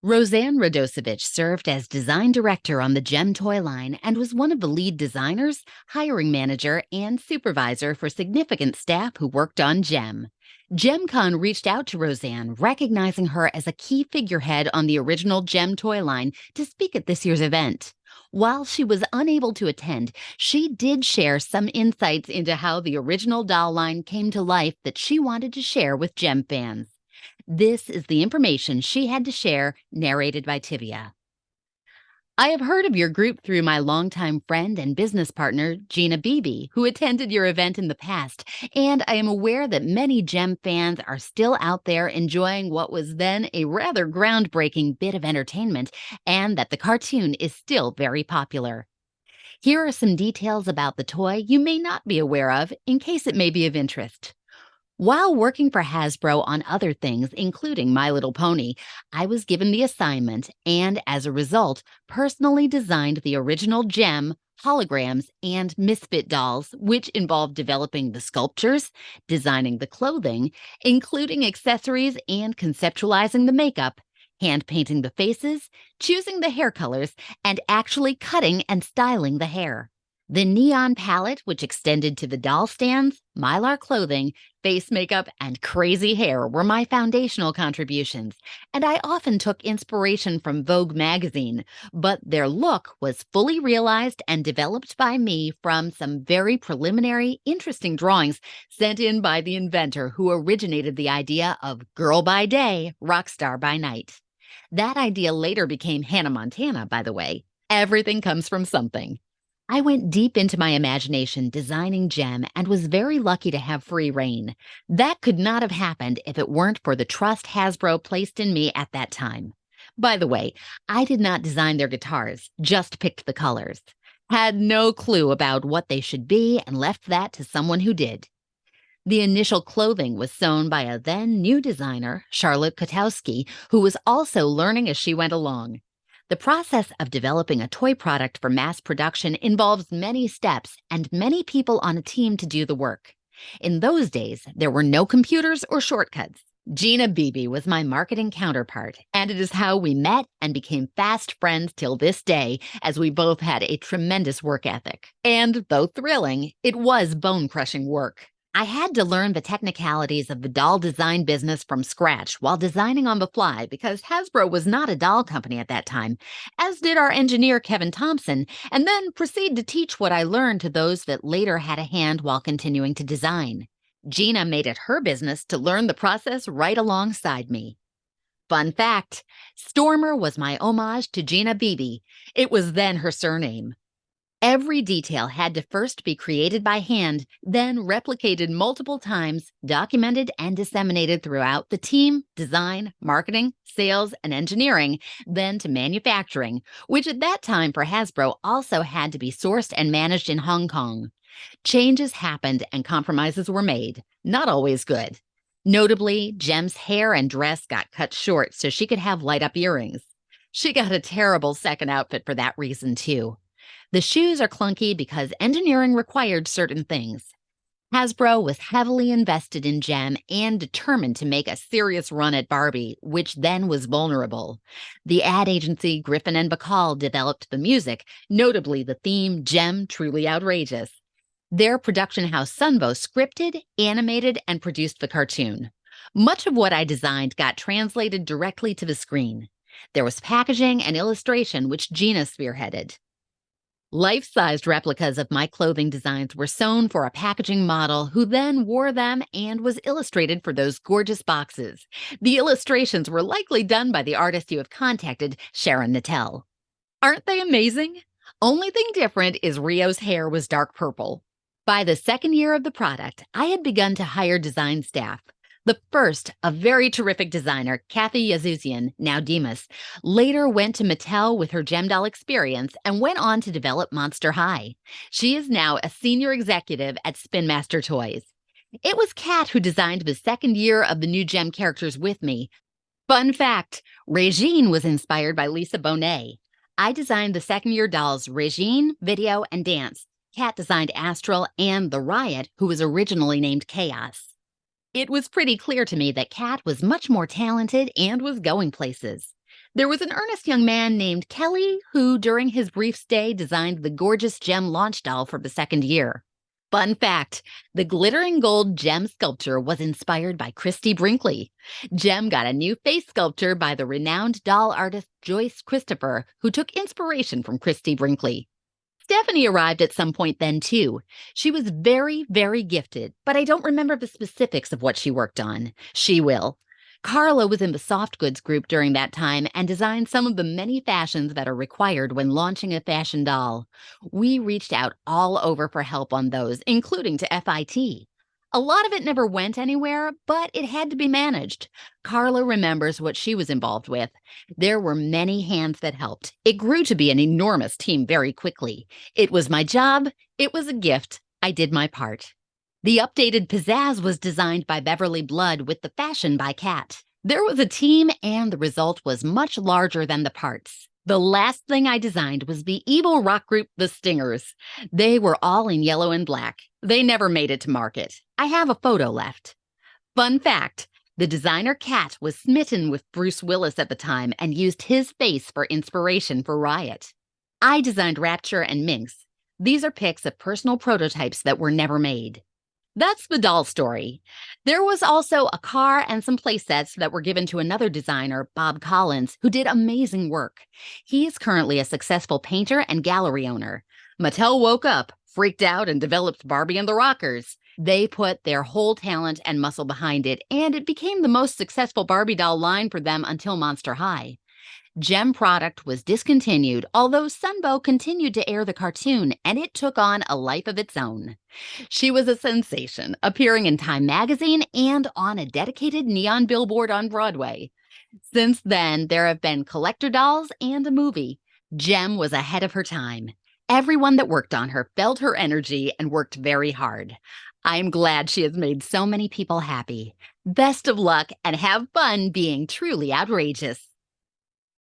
Roseann Radosevich served as design director on the Gem toy line and was one of the lead designers, hiring manager, and supervisor for significant staff who worked on Gem. JemCon reached out to Roseann, recognizing her as a key figurehead on the original Gem toy line, to speak at this year's event. While she was unable to attend, she did share some insights into how the original doll line came to life that she wanted to share with Gem fans. This is the information she had to share, narrated by Tivia. I have heard of your group through my longtime friend and business partner, Gina Beebe, who attended your event in the past, and I am aware that many Gem fans are still out there enjoying what was then a rather groundbreaking bit of entertainment, and that the cartoon is still very popular. Here are some details about the toy you may not be aware of in case it may be of interest. While working for Hasbro on other things, including My Little Pony, I was given the assignment and, as a result, personally designed the original Gem, holograms, and Misfit dolls, which involved developing the sculptures, designing the clothing, including accessories and conceptualizing the makeup, hand painting the faces, choosing the hair colors, and actually cutting and styling the hair. The neon palette, which extended to the doll stands, mylar clothing, face makeup, and crazy hair, were my foundational contributions, and I often took inspiration from Vogue magazine, but their look was fully realized and developed by me from some very preliminary, interesting drawings sent in by the inventor who originated the idea of girl by day, rock star by night. That idea later became Hannah Montana, by the way. Everything comes from something. I went deep into my imagination designing Gem and was very lucky to have free reign. That could not have happened if it weren't for the trust Hasbro placed in me at that time. By the way, I did not design their guitars, just picked the colors. Had no clue about what they should be and left that to someone who did. The initial clothing was sewn by a then new designer, Charlotte Kotowski, who was also learning as she went along. The process of developing a toy product for mass production involves many steps and many people on a team to do the work. In those days, there were no computers or shortcuts. Gina Beebe was my marketing counterpart, and it is how we met and became fast friends till this day, as we both had a tremendous work ethic. And though thrilling, it was bone-crushing work. I had to learn the technicalities of the doll design business from scratch while designing on the fly because Hasbro was not a doll company at that time, as did our engineer Kevin Thompson, and then proceed to teach what I learned to those that later had a hand while continuing to design. Gina made it her business to learn the process right alongside me. Fun fact, Stormer was my homage to Gina Beebe. It was then her surname. Every detail had to first be created by hand, then replicated multiple times, documented and disseminated throughout the team, design, marketing, sales, and engineering, then to manufacturing, which at that time for Hasbro also had to be sourced and managed in Hong Kong. Changes happened and compromises were made, not always good. Notably, Gem's hair and dress got cut short so she could have light-up earrings. She got a terrible second outfit for that reason, too. The shoes are clunky because engineering required certain things. Hasbro was heavily invested in Gem and determined to make a serious run at Barbie, which then was vulnerable. The ad agency Griffin and Bacall developed the music, notably the theme Gem Truly Outrageous. Their production house Sunbow scripted, animated, and produced the cartoon. Much of what I designed got translated directly to the screen. There was packaging and illustration, which Gina spearheaded. Life-sized replicas of my clothing designs were sewn for a packaging model who then wore them and was illustrated for those gorgeous boxes. The illustrations were likely done by the artist you have contacted, Sharon Nattel. Aren't they amazing? Only thing different is Rio's hair was dark purple. By the second year of the product, I had begun to hire design staff. The first, a very terrific designer, Kathy Yazuzian, now Demas, later went to Mattel with her Gem doll experience and went on to develop Monster High. She is now a senior executive at Spin Master Toys. It was Kat who designed the second year of the new Gem characters with me. Fun fact, Regine was inspired by Lisa Bonet. I designed the second year dolls Regine, Video, and Dance. Kat designed Astral and the Riot, who was originally named Chaos. It was pretty clear to me that Kat was much more talented and was going places. There was an earnest young man named Kelly who, during his brief stay, designed the gorgeous Jem launch doll for the second year. Fun fact, the glittering gold Jem sculpture was inspired by Christy Brinkley. Jem got a new face sculpture by the renowned doll artist Joyce Christopher, who took inspiration from Christy Brinkley. Stephanie arrived at some point then, too. She was very, very gifted, but I don't remember the specifics of what she worked on. She will. Carla was in the soft goods group during that time and designed some of the many fashions that are required when launching a fashion doll. We reached out all over for help on those, including to FIT. A lot of it never went anywhere, but it had to be managed. Carla remembers what she was involved with. There were many hands that helped. It grew to be an enormous team very quickly. It was my job. It was a gift. I did my part. The updated pizzazz was designed by Beverly Blood with the fashion by Kat. There was a team, and the result was much larger than the parts. The last thing I designed was the evil rock group The Stingers. They were all in yellow and black. They never made it to market. I have a photo left. Fun fact, the designer Kat was smitten with Bruce Willis at the time and used his face for inspiration for Riot. I designed Rapture and Minx. These are pics of personal prototypes that were never made. That's the doll story. There was also a car and some playsets that were given to another designer, Bob Collins, who did amazing work. He is currently a successful painter and gallery owner. Mattel woke up, freaked out, and developed Barbie and the Rockers. They put their whole talent and muscle behind it, and it became the most successful Barbie doll line for them until Monster High. Jem product was discontinued, although Sunbow continued to air the cartoon, and it took on a life of its own. She was a sensation, appearing in Time magazine and on a dedicated neon billboard on Broadway. Since then, there have been collector dolls and a movie. Jem was ahead of her time. Everyone that worked on her felt her energy and worked very hard. I'm glad she has made so many people happy. Best of luck and have fun being truly outrageous.